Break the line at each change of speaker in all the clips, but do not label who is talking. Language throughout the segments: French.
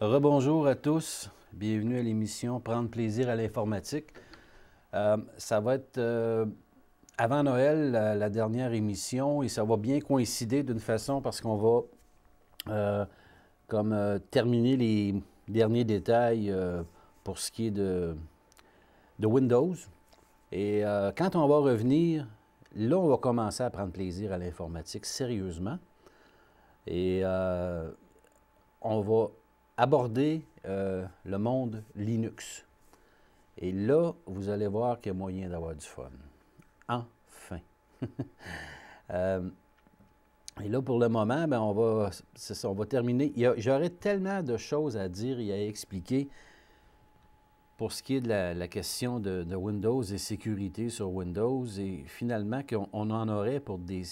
Rebonjour à tous, bienvenue à l'émission Prendre plaisir à l'informatique. Ça va être avant Noël, la dernière émission, et ça va bien coïncider d'une façon parce qu'on va terminer les derniers détails pour ce qui est de Windows. Et quand on va revenir, là, on va commencer à prendre plaisir à l'informatique sérieusement. Et on va aborder le monde Linux. Et là, vous allez voir qu'il y a moyen d'avoir du fun. Enfin. Et là, pour le moment, ben, on va terminer. J'aurais tellement de choses à dire et à expliquer pour ce qui est de la question de Windows et sécurité sur Windows. Et finalement, qu'on en aurait pour des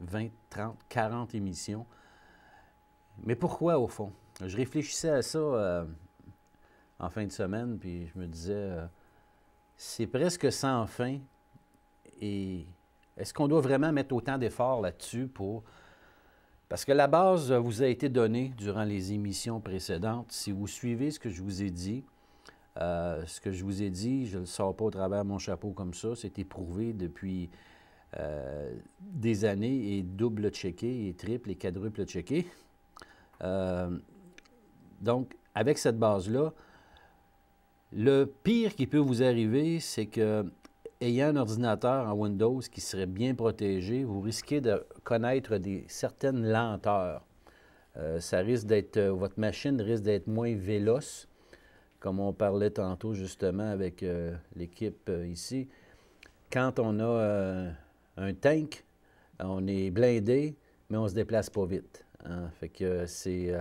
20, 30, 40 émissions. Mais pourquoi, au fond? Je réfléchissais à ça en fin de semaine, puis je me disais, c'est presque sans fin. Et est-ce qu'on doit vraiment mettre autant d'efforts là-dessus pour... Parce que la base vous a été donnée durant les émissions précédentes. Si vous suivez ce que je vous ai dit, je ne le sors pas au travers de mon chapeau comme ça, c'est éprouvé depuis des années et double-checké, et triple et quadruple-checké. Donc, avec cette base-là, le pire qui peut vous arriver, c'est que, ayant un ordinateur en Windows qui serait bien protégé, vous risquez de connaître certaines lenteurs. Ça risque d'être, votre machine risque d'être moins véloce, comme on parlait tantôt justement avec l'équipe ici. Quand on a un tank, on est blindé, mais on ne se déplace pas vite. Hein? Fait que c'est...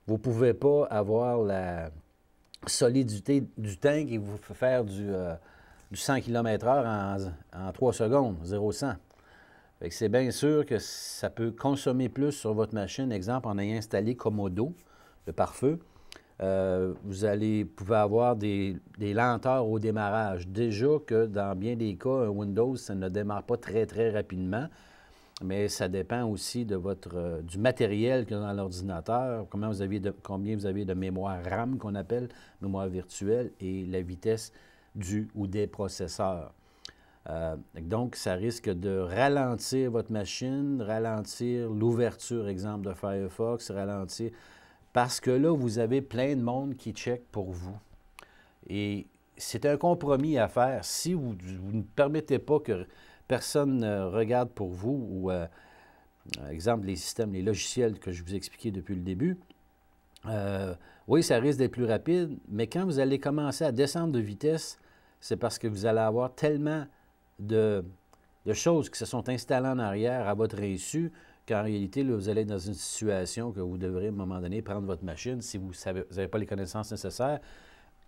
vous ne pouvez pas avoir la solidité du tank et vous faire du 100 km/h en 3 secondes, 0-100. Fait que c'est bien sûr que ça peut consommer plus sur votre machine. Exemple, en ayant installé Komodo, le pare-feu, vous pouvez avoir des lenteurs au démarrage. Déjà que dans bien des cas, un Windows, ça ne démarre pas très, très rapidement. Mais ça dépend aussi de du matériel qu'il y a dans l'ordinateur, combien vous avez de mémoire RAM, qu'on appelle mémoire virtuelle, et la vitesse du ou des processeurs. Donc, ça risque de ralentir votre machine, ralentir l'ouverture, exemple, de Firefox, ralentir, parce que là, vous avez plein de monde qui check pour vous. Et c'est un compromis à faire. Si vous ne permettez pas que personne ne regarde pour vous, ou, exemple, les logiciels que je vous ai expliqués depuis le début, oui, ça risque d'être plus rapide, mais quand vous allez commencer à descendre de vitesse, c'est parce que vous allez avoir tellement de choses qui se sont installées en arrière à votre insu, qu'en réalité, là, vous allez être dans une situation que vous devrez, à un moment donné, prendre votre machine, si vous n'avez pas les connaissances nécessaires,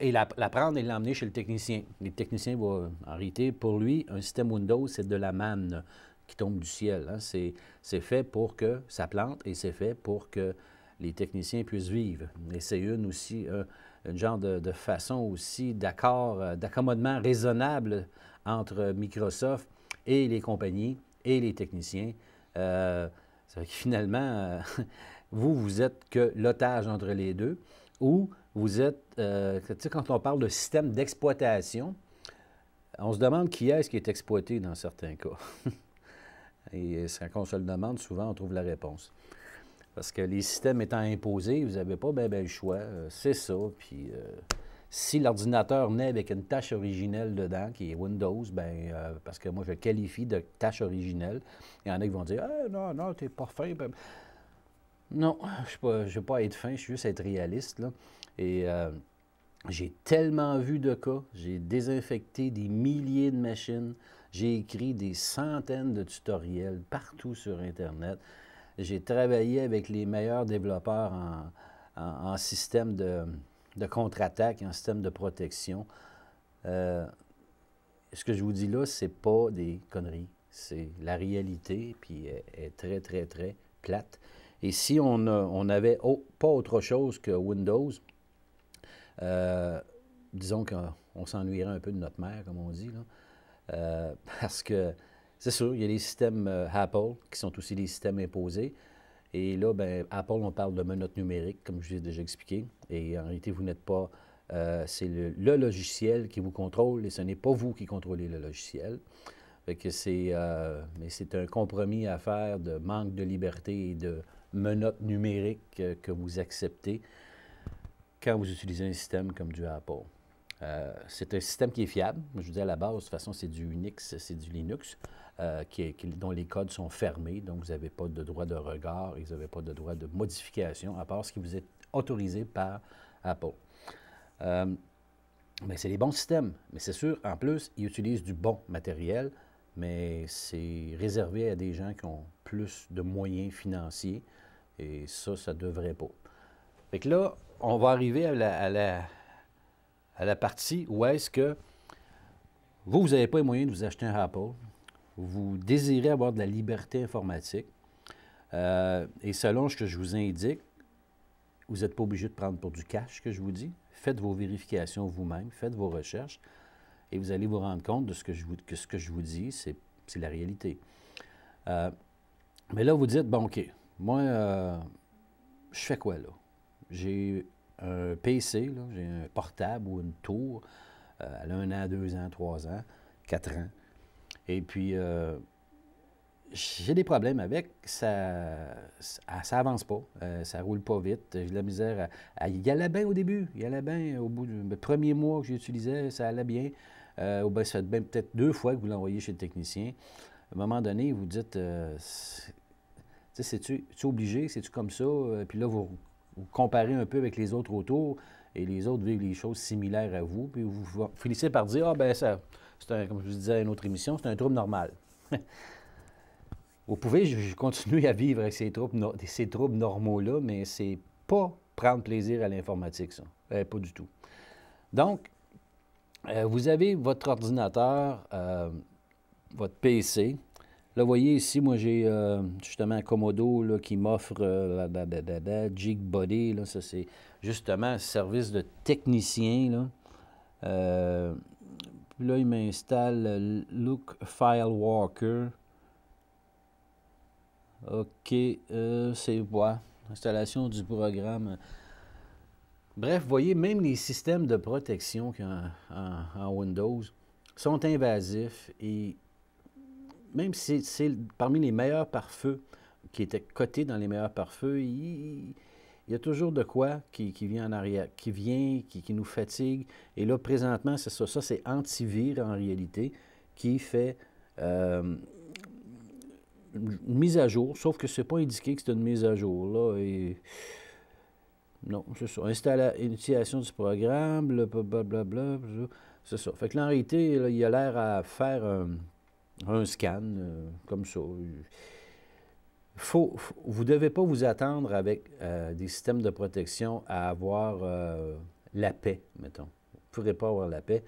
et la prendre et l'emmener chez le technicien. Le technicien va, en réalité, pour lui, un système Windows, c'est de la manne qui tombe du ciel. Hein. C'est fait pour que ça plante et c'est fait pour que les techniciens puissent vivre. Et c'est une genre de façon aussi d'accommodement raisonnable entre Microsoft et les compagnies et les techniciens. Ça fait que finalement, vous êtes que l'otage entre les deux, ou vous êtes, tu sais, quand on parle de système d'exploitation, on se demande qui est-ce qui est exploité dans certains cas. Et quand on se le demande, souvent, on trouve la réponse. Parce que les systèmes étant imposés, vous n'avez pas bien le choix. C'est ça. Puis, si l'ordinateur naît avec une tâche originelle dedans, qui est Windows, parce que moi, je qualifie de tâche originelle, il y en a qui vont dire « Ah, non, t'es pas fin. » Non, je ne veux pas être fin, je suis juste être réaliste, là. Et j'ai tellement vu de cas, j'ai désinfecté des milliers de machines, j'ai écrit des centaines de tutoriels partout sur Internet. J'ai travaillé avec les meilleurs développeurs en système de contre-attaque, en système de protection. Ce que je vous dis là, c'est pas des conneries. C'est la réalité, puis elle est très, très, très plate. Et si on n'avait pas autre chose que Windows, disons qu'on s'ennuierait un peu de notre mère, comme on dit, là. Parce que, c'est sûr, il y a les systèmes Apple, qui sont aussi des systèmes imposés. Et là, ben, Apple, on parle de menottes numériques, comme je vous ai déjà expliqué. Et en réalité, vous n'êtes pas... c'est le logiciel qui vous contrôle et ce n'est pas vous qui contrôlez le logiciel. Fait que mais c'est un compromis à faire de manque de liberté et de menottes numériques que vous acceptez quand vous utilisez un système comme du Apple. C'est un système qui est fiable. Je vous dis à la base, de toute façon, c'est du Unix, c'est du Linux, dont les codes sont fermés, donc vous n'avez pas de droit de regard et vous n'avez pas de droit de modification, à part ce qui vous est autorisé par Apple. Mais c'est des bons systèmes. Mais c'est sûr, en plus, ils utilisent du bon matériel, mais c'est réservé à des gens qui ont plus de moyens financiers, et ça ne devrait pas. Fait que là, on va arriver à la partie où est-ce que vous n'avez pas les moyens de vous acheter un Apple, vous désirez avoir de la liberté informatique, et selon ce que je vous indique, vous n'êtes pas obligé de prendre pour du cash, que je vous dis. Faites vos vérifications vous-même, faites vos recherches, et vous allez vous rendre compte de ce que je vous dis, c'est la réalité. Mais là, vous dites, bon, OK, moi, je fais quoi, là? J'ai un PC, j'ai un portable ou une tour, elle a 1 an, 2 ans, 3 ans, 4 ans. Et puis, j'ai des problèmes avec, ça avance pas, ça roule pas vite, j'ai de la misère il allait bien au début, il allait bien au bout du premier mois que j'utilisais, ça allait bien. Ça fait peut-être 2 fois que vous l'envoyez chez le technicien. À un moment donné, vous dites, c'est-tu obligé, c'est-tu comme ça? Puis là, vous comparez un peu avec les autres autour, et les autres vivent les choses similaires à vous, puis vous finissez par dire, ah ben ça, comme je vous disais à une autre émission, c'est un trouble normal. Vous pouvez continuer à vivre avec ces troubles normaux-là, mais c'est pas prendre plaisir à l'informatique, ça. Pas du tout. Donc, vous avez votre ordinateur, votre PC. Là, vous voyez ici, moi, j'ai justement un Comodo là, qui m'offre Jigbody. Là, ça, c'est justement un service de technicien. Là, là il m'installe Look File Walker. OK, c'est voilà, installation du programme. Bref, vous voyez, même les systèmes de protection qu'il y a en Windows sont invasifs, et même si c'est parmi les meilleurs pare-feux, qui étaient cotés dans les meilleurs pare-feux, il y a toujours de quoi qui vient en arrière, qui nous fatigue. Et là, présentement, c'est ça. Ça, c'est antivirus en réalité, qui fait une mise à jour, sauf que c'est pas indiqué que c'est une mise à jour, là, et... Non, c'est ça. Initiation du programme, blablabla, c'est ça. Fait que là, en réalité, là, il a l'air à faire un scan, comme ça. Vous ne devez pas vous attendre avec des systèmes de protection à avoir la paix, mettons. Vous ne pourrez pas avoir la paix.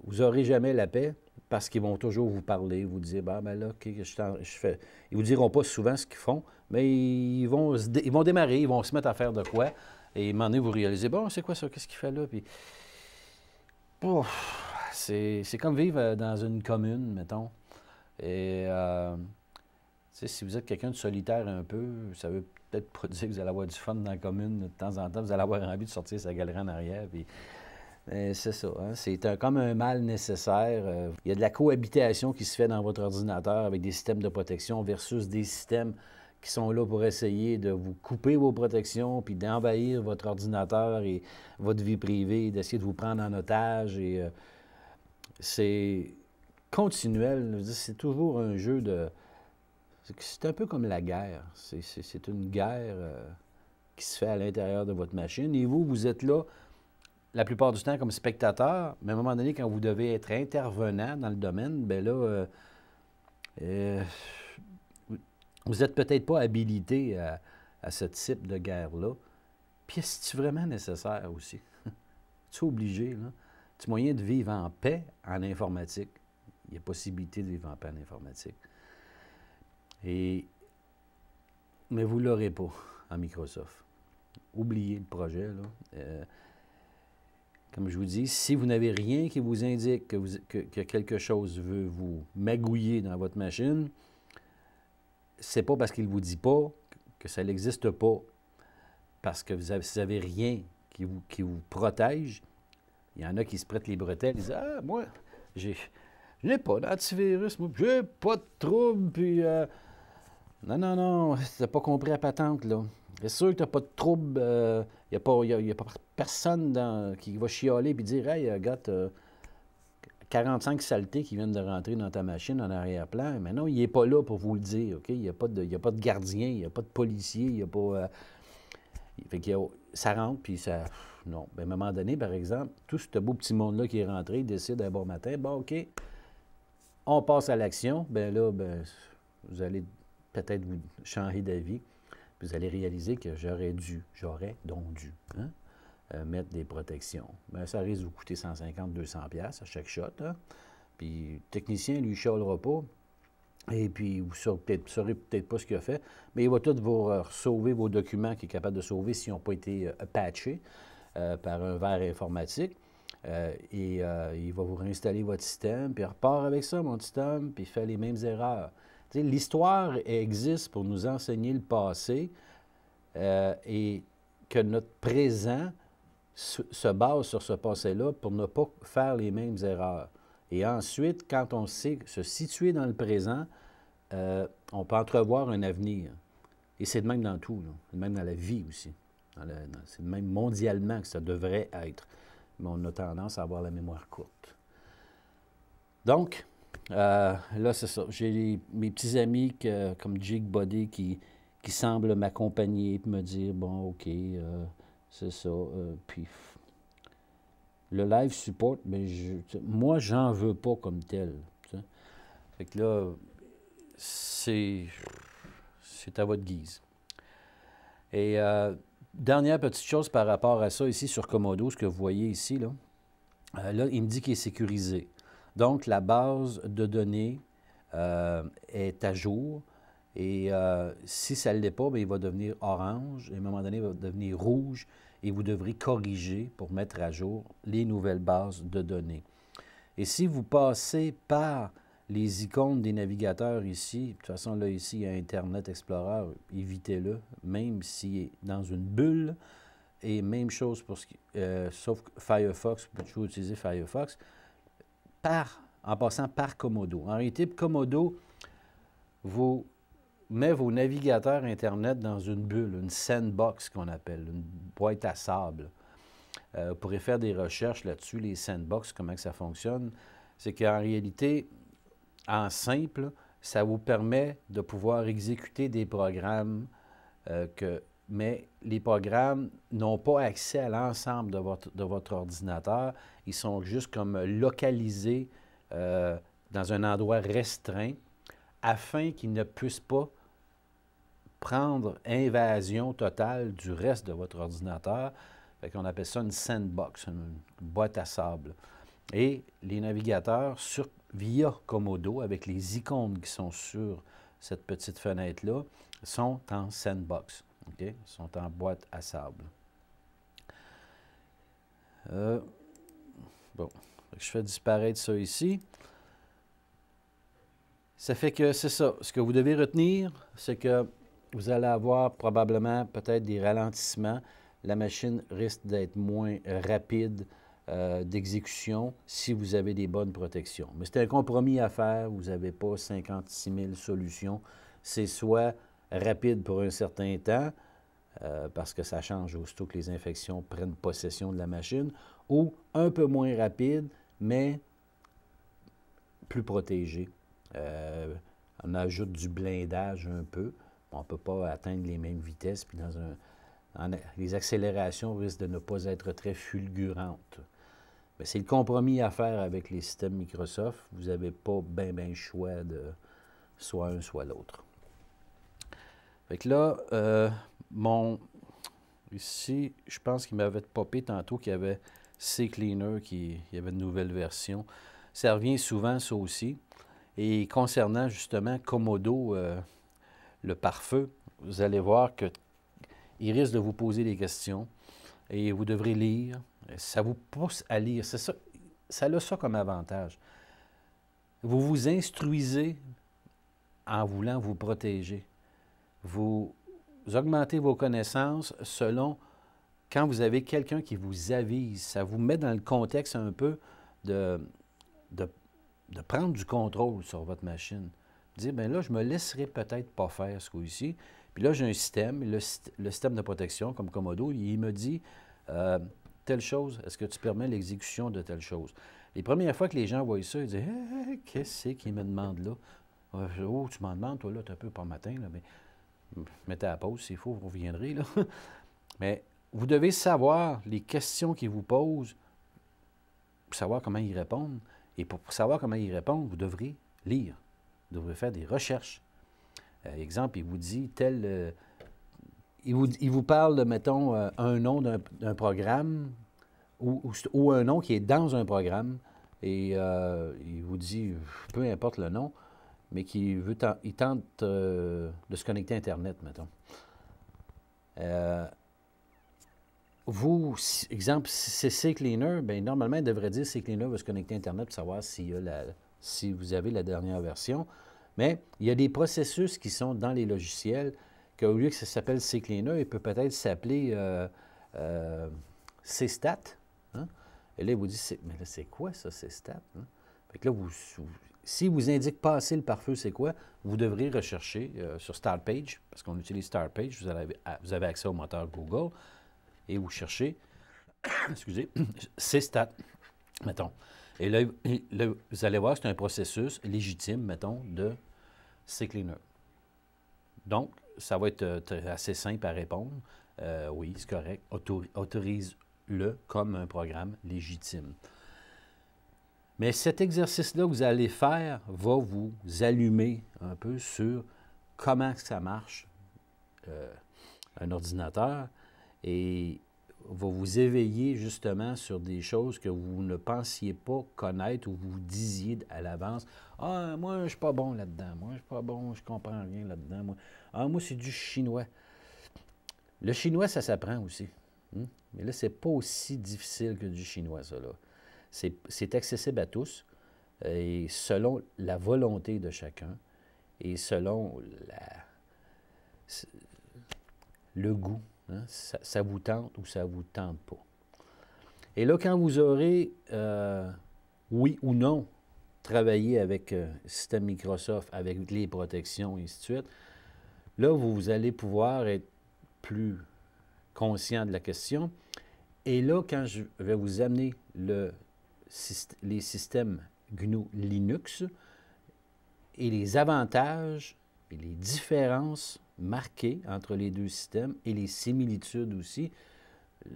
Vous n'aurez jamais la paix parce qu'ils vont toujours vous parler, vous dire, ben là, OK, je fais. Ils ne vous diront pas souvent ce qu'ils font, mais ils vont démarrer, ils vont se mettre à faire de quoi. Et à un moment donné, vous réalisez, bon, c'est quoi ça, qu'est-ce qu'il fait là? Puis, c'est comme vivre dans une commune, mettons. Et, si vous êtes quelqu'un de solitaire un peu, ça veut peut-être pas dire que vous allez avoir du fun dans la commune. De temps en temps, vous allez avoir envie de sortir sa galerie en arrière. Puis, c'est ça, hein? C'est comme un mal nécessaire. Il y a de la cohabitation qui se fait dans votre ordinateur avec des systèmes de protection versus des systèmes qui sont là pour essayer de vous couper vos protections, puis d'envahir votre ordinateur et votre vie privée, d'essayer de vous prendre en otage. Et c'est continuel. C'est toujours un jeu de... C'est un peu comme la guerre. C'est une guerre qui se fait à l'intérieur de votre machine. Et vous êtes là la plupart du temps comme spectateur, mais à un moment donné, quand vous devez être intervenant dans le domaine, bien là, vous n'êtes peut-être pas habilité à ce type de guerre-là. Puis, est-ce vraiment nécessaire aussi? Tu es obligé, là? Tu as moyen de vivre en paix en informatique. Il y a possibilité de vivre en paix en informatique. Mais vous ne l'aurez pas en Microsoft. Oubliez le projet, là. Comme je vous dis, si vous n'avez rien qui vous indique que quelque chose veut vous magouiller dans votre machine, c'est pas parce qu'il ne vous dit pas que ça n'existe pas parce que vous n'avez rien qui vous protège, il y en a qui se prêtent les bretelles, ils disent « Ah, moi, je n'ai pas d'antivirus, moi, j'ai pas de trouble, puis... Non, non, non, t'as pas compris la patente, là. C'est sûr que t'as pas de trouble, il n'y a pas personne qui va chialer et dire « Hey, gars, 45 saletés qui viennent de rentrer dans ta machine en arrière-plan. » Mais non, il n'est pas là pour vous le dire, OK? Il n'y a pas de gardien, il n'y a pas de policier, il n'y a pas... fait que ça rentre, puis ça... Non. Ben, à un moment donné, par exemple, tout ce beau petit monde-là qui est rentré, il décide un bon matin, bon, OK, on passe à l'action. Ben là, ben, vous allez peut-être vous changer d'avis. Vous allez réaliser que j'aurais donc dû, hein, mettre des protections. Bien, ça risque de vous coûter 150-200$ à chaque shot. Hein? Puis le technicien, lui, ne chialera pas. Et puis, vous ne saurez peut-être pas ce qu'il a fait, mais il va tout vous sauver vos documents qu'il est capable de sauver s'ils n'ont pas été patchés par un verre informatique. Il va vous réinstaller votre système, puis il repart avec ça, mon petit homme, puis il fait les mêmes erreurs. L'histoire existe pour nous enseigner le passé et que notre présent se base sur ce passé-là pour ne pas faire les mêmes erreurs. Et ensuite, quand on sait se situer dans le présent, on peut entrevoir un avenir. Et c'est de même dans tout, c'est de même dans la vie aussi. C'est de même mondialement que ça devrait être. Mais on a tendance à avoir la mémoire courte. Donc, là, c'est ça. J'ai mes petits amis comme Jake Body qui semblent m'accompagner et me dire, bon, OK, c'est ça. Puis, le live support, bien, moi, j'en veux pas comme tel. T'sais. Fait que là, c'est à votre guise. Et dernière petite chose par rapport à ça ici sur Comodo, ce que vous voyez ici, là, là il me dit qu'il est sécurisé. Donc, la base de données est à jour. Et si ça ne l'est pas, bien, il va devenir orange. Et à un moment donné, il va devenir rouge. Et vous devrez corriger pour mettre à jour les nouvelles bases de données. Et si vous passez par les icônes des navigateurs ici, de toute façon, là, ici, il y a Internet Explorer, évitez-le, même s'il est dans une bulle. Et même chose pour ce qui... sauf Firefox, vous pouvez toujours utiliser Firefox, en passant par Comodo. En réalité, Comodo vous met vos navigateurs Internet dans une bulle, une sandbox qu'on appelle, une boîte à sable. Vous pourrez faire des recherches là-dessus, les sandbox, comment que ça fonctionne. C'est qu'en réalité, en simple, ça vous permet de pouvoir exécuter des programmes mais les programmes n'ont pas accès à l'ensemble de votre ordinateur. Ils sont juste comme localisés dans un endroit restreint afin qu'ils ne puissent pas prendre invasion totale du reste de votre ordinateur. Fait qu'on appelle ça une sandbox, une boîte à sable. Et les navigateurs, via Comodo, avec les icônes qui sont sur cette petite fenêtre-là, sont en sandbox. Okay? Ils sont en boîte à sable. Bon, je fais disparaître ça ici. Ça fait que c'est ça. Ce que vous devez retenir, c'est que vous allez avoir probablement peut-être des ralentissements. La machine risque d'être moins rapide d'exécution si vous avez des bonnes protections. Mais c'est un compromis à faire. Vous n'avez pas 56 000 solutions. C'est soit rapide pour un certain temps, parce que ça change aussitôt que les infections prennent possession de la machine, ou un peu moins rapide, mais plus protégé. On ajoute du blindage un peu. On ne peut pas atteindre les mêmes vitesses, puis les accélérations risquent de ne pas être très fulgurantes. Mais c'est le compromis à faire avec les systèmes Microsoft. Vous n'avez pas bien le choix de soit un, soit l'autre. Fait que là, ici, je pense qu'il m'avait popé tantôt qu'il y avait CCleaner, il y avait une nouvelle version. Ça revient souvent, ça aussi. Et concernant justement Comodo, le pare-feu, vous allez voir qu'il risque de vous poser des questions et vous devrez lire. Ça vous pousse à lire. C'est ça, ça a ça comme avantage. Vous vous instruisez en voulant vous protéger. Vous augmentez vos connaissances selon quand vous avez quelqu'un qui vous avise. Ça vous met dans le contexte un peu de, de, de prendre du contrôle sur votre machine. Dire, bien là, je me laisserai peut-être pas faire ce coup-ci. Puis là, j'ai un système, le système de protection, comme Comodo, il me dit, telle chose, est-ce que tu permets l'exécution de telle chose? Les premières fois que les gens voient ça, ils disent, hey, qu'est-ce qu'il me demande là? Oh, tu m'en demandes, toi, là, tu un peu par matin, là, mais mettez à la pause, s'il faut, vous reviendrez, là. Mais vous devez savoir les questions qu'ils vous posent, pour savoir comment ils répondent. Et pour savoir comment ils répondent, vous devrez lire. Vous devrez faire des recherches. Exemple, il vous dit tel... il vous parle, mettons, un nom d'un programme ou un nom qui est dans un programme et il vous dit, peu importe le nom, mais il tente de se connecter à Internet, mettons. Vous, exemple, si c'est CCleaner, bien, normalement, il devrait dire CCleaner va se connecter à Internet pour savoir si vous avez la dernière version. Mais il y a des processus qui sont dans les logiciels qu'au lieu que ça s'appelle CCleaner, il peut peut-être s'appeler CStat. Hein? Et là, il vous dit, mais là, c'est quoi ça, CStat? Hein? Fait que là, si vous indique pas assez le pare-feu, c'est quoi, vous devrez rechercher sur Startpage, parce qu'on utilise Startpage, vous avez accès au moteur Google, et vous cherchez, excusez, CStat, mettons. Et là, vous allez voir, c'est un processus légitime, mettons, de CCleaner. Donc, ça va être assez simple à répondre. Oui, c'est correct. Autorise-le comme un programme légitime. Mais cet exercice-là que vous allez faire va vous allumer un peu sur comment ça marche, un ordinateur, et va vous éveiller justement sur des choses que vous ne pensiez pas connaître ou vous disiez à l'avance. « Ah, moi, je ne suis pas bon là-dedans. Moi, je ne suis pas bon, je ne comprends rien là-dedans. Moi, moi, c'est du chinois. » Le chinois, ça s'apprend aussi. Hein? Mais là, c'est pas aussi difficile que du chinois, ça, là. C'est accessible à tous, et selon la volonté de chacun, et selon le goût. Hein? Ça vous tente ou ça ne vous tente pas. Et là, quand vous aurez, oui ou non, travaillé avec le système Microsoft, avec les protections, et ainsi de suite, là, vous allez pouvoir être plus conscient de la question. Et là, quand je vais vous amener les systèmes GNU Linux et les avantages et les différences marquées entre les deux systèmes et les similitudes aussi,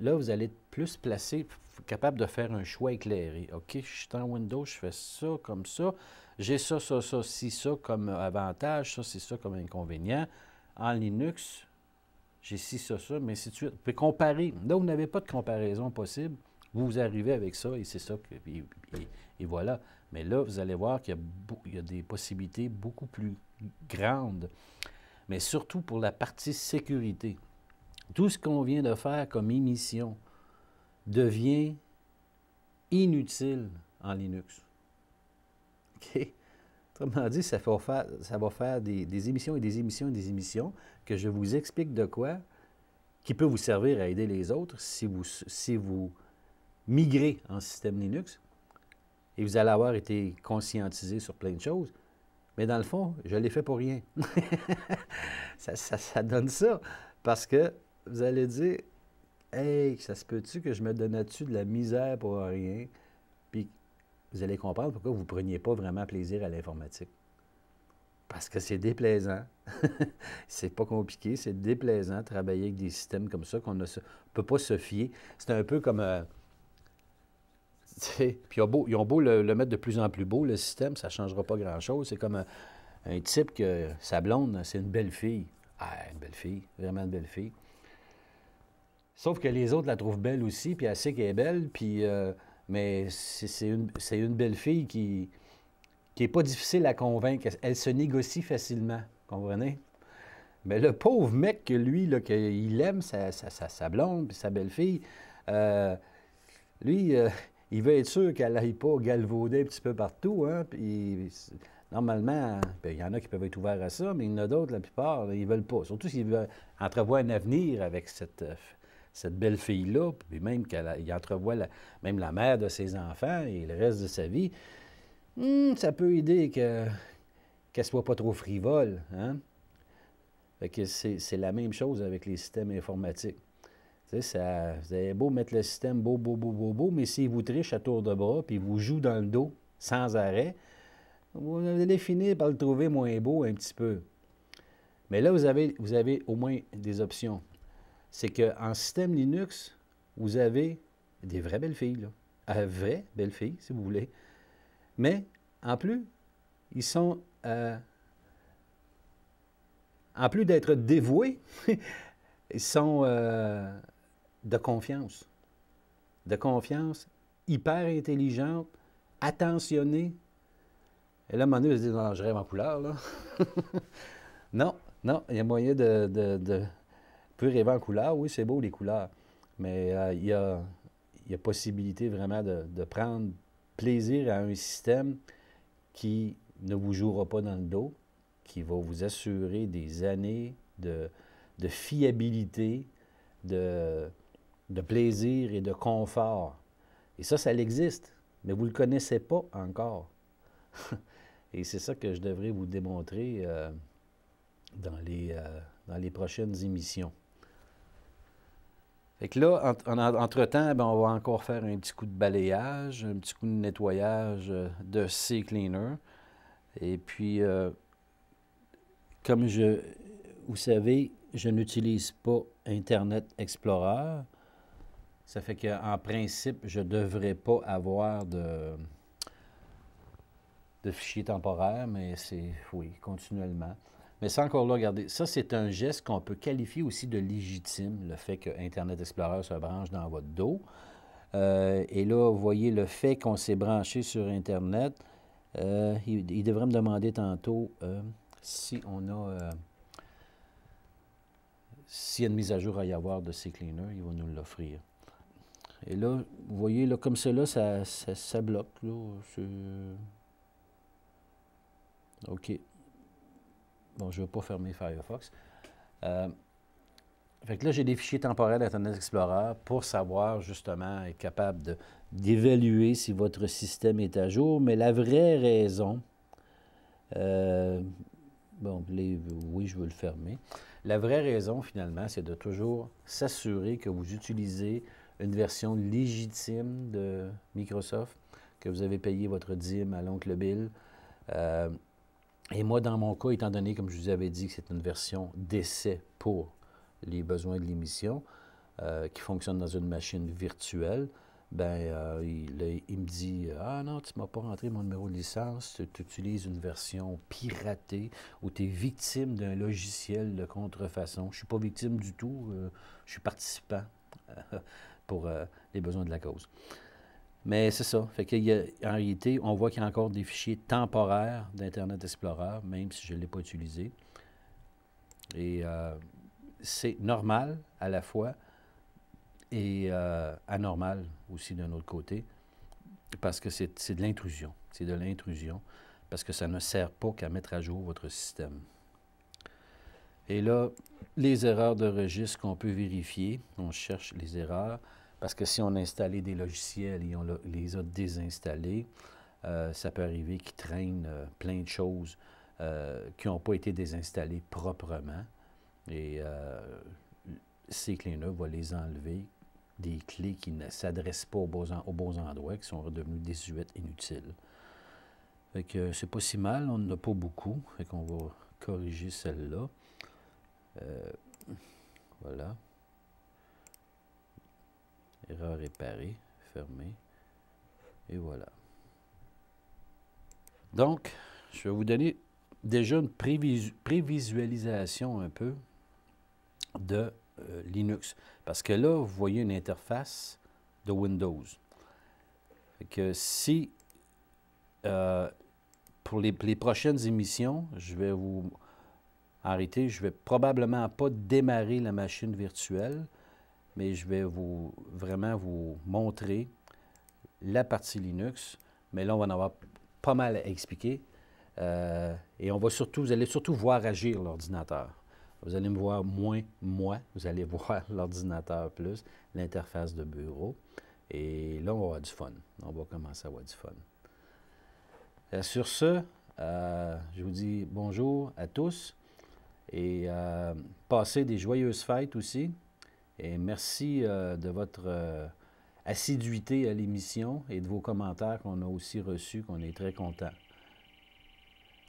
là, vous allez être plus placé, capable de faire un choix éclairé. OK, je suis en Windows, je fais ça comme ça, j'ai ça, ça, ça, ça comme avantage, ça, c'est ça comme inconvénient. En Linux, j'ai ci, ça, mais ainsi de suite. Vous pouvez comparer. Là, vous n'avez pas de comparaison possible. Vous arrivez avec ça et c'est ça. Et voilà. Mais là, vous allez voir qu'il y a des possibilités beaucoup plus grandes. Mais surtout pour la partie sécurité. Tout ce qu'on vient de faire comme émission devient inutile en Linux. OK? Autrement dit, ça va faire des émissions et des émissions et des émissions que je vous explique de quoi qui peut vous servir à aider les autres si vous migrez en système Linux et vous allez avoir été conscientisé sur plein de choses. Mais dans le fond, je l'ai fait pour rien. ça donne ça. Parce que vous allez dire, hey, ça se peut-tu que je me donne là-dessus de la misère pour rien? Puis vous allez comprendre pourquoi vous ne preniez pas vraiment plaisir à l'informatique. Parce que c'est déplaisant. C'est pas compliqué, c'est déplaisant de travailler avec des systèmes comme ça qu'on ne peut pas se fier. C'est un peu comme... puis ils ont beau le mettre de plus en plus beau, le système, ça ne changera pas grand-chose. C'est comme un type que sa blonde, c'est une belle fille. Ah, une belle fille, vraiment une belle fille. Sauf que les autres la trouvent belle aussi, puis elle sait qu'elle est belle, puis... mais c'est une belle fille qui n'est pas difficile à convaincre. Elle se négocie facilement, comprenez? Mais le pauvre mec, lui, là, qu'il aime sa blonde puis sa belle-fille, lui, il veut être sûr qu'elle n'aille pas galvauder un petit peu partout. Hein? Puis Normalement, ben, il y en a qui peuvent être ouverts à ça, mais il y en a d'autres, la plupart, là, ils ne veulent pas. Surtout s'ils entrevoient un avenir avec cette belle fille-là, puis même qu'il entrevoit même la mère de ses enfants et le reste de sa vie. Ça peut aider qu'elle ne soit pas trop frivole. Hein? Fait que c'est la même chose avec les systèmes informatiques. Tu sais, vous avez beau mettre le système beau, mais s'il vous triche à tour de bras, puis il vous joue dans le dos sans arrêt, vous allez finir par le trouver moins beau un petit peu. Mais là, vous avez au moins des options. C'est qu'en système Linux, vous avez des vraies belles filles, là. Vraies belles filles, si vous voulez. Mais, en plus, ils sont... en plus d'être dévoués, ils sont de confiance. De confiance, hyper intelligente, attentionnée. Et là, à un moment donné, je dis, non, je rêve en couleur, là. Non, non, il y a moyen de peut rêver en couleur. Oui, c'est beau, les couleurs. Mais il y a possibilité vraiment de prendre plaisir à un système qui ne vous jouera pas dans le dos, qui va vous assurer des années de fiabilité, de plaisir et de confort. Et ça existe, mais vous ne le connaissez pas encore. Et c'est ça que je devrais vous démontrer dans les prochaines émissions. Fait que là, entre-temps, ben, on va encore faire un petit coup de balayage, un petit coup de nettoyage de CCleaner. Et puis, comme vous savez, je n'utilise pas Internet Explorer. Ça fait qu'en principe, je ne devrais pas avoir de fichiers temporaires, mais c'est, oui, continuellement. Mais ça encore là, regardez, ça c'est un geste qu'on peut qualifier aussi de légitime, le fait que Internet Explorer se branche dans votre dos. Et là, vous voyez le fait qu'on s'est branché sur Internet. Il devrait me demander tantôt si on a... s'il y a une mise à jour à y avoir de CCleaner, il va nous l'offrir. Et là, vous voyez, là, comme cela, ça bloque. Là, OK. Bon, je ne vais pas fermer Firefox. Fait que là, j'ai des fichiers temporaires d'Internet Explorer pour savoir, justement, être capable d'évaluer si votre système est à jour. Mais la vraie raison... bon, oui, je veux le fermer. La vraie raison, finalement, c'est de toujours s'assurer que vous utilisez une version légitime de Microsoft, que vous avez payé votre dîme à l'oncle Bill. Et moi, dans mon cas, étant donné, comme je vous avais dit, que c'est une version d'essai pour les besoins de l'émission, qui fonctionne dans une machine virtuelle, ben, il me dit « Ah non, tu ne m'as pas rentré mon numéro de licence, tu utilises une version piratée ou tu es victime d'un logiciel de contrefaçon. » Je ne suis pas victime du tout, je suis participant pour les besoins de la cause. Mais c'est ça. Fait qu'en réalité, on voit qu'il y a encore des fichiers temporaires d'Internet Explorer, même si je ne l'ai pas utilisé. Et c'est normal à la fois et anormal aussi d'un autre côté, parce que c'est de l'intrusion. C'est de l'intrusion, parce que ça ne sert pas qu'à mettre à jour votre système. Et là, les erreurs de registre qu'on peut vérifier, on cherche les erreurs, parce que si on a installé des logiciels et on les a désinstallés, ça peut arriver qu'ils traînent plein de choses qui n'ont pas été désinstallées proprement. Et CCleaner va les enlever, des clés qui ne s'adressent pas aux bons endroits, qui sont redevenues désuètes, inutiles. Fait que c'est pas si mal, on n'en a pas beaucoup. Fait qu'on va corriger celle-là. Voilà. Erreur réparée, fermée. Et voilà. Donc, je vais vous donner déjà une prévisualisation un peu de Linux. Parce que là, vous voyez une interface de Windows. Fait que si, pour les prochaines émissions, je vais vous arrêter, je ne vais probablement pas démarrer la machine virtuelle, mais je vais vraiment vous montrer la partie Linux. Mais là, on va en avoir pas mal à expliquer. Et vous allez surtout voir agir l'ordinateur. Vous allez me voir moins moi, vous allez voir l'ordinateur plus, l'interface de bureau. Et là, on va avoir du fun. On va commencer à avoir du fun. Sur ce, je vous dis bonjour à tous et passez des joyeuses fêtes aussi. Et merci de votre assiduité à l'émission et de vos commentaires qu'on a aussi reçus, qu'on est très contents.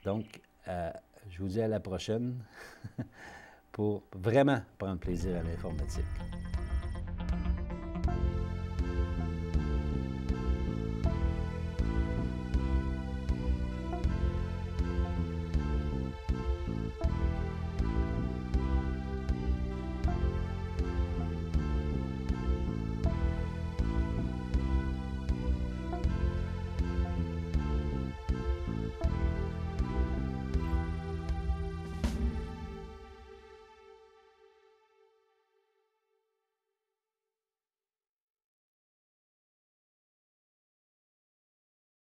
Donc, je vous dis à la prochaine pour vraiment prendre plaisir à l'informatique.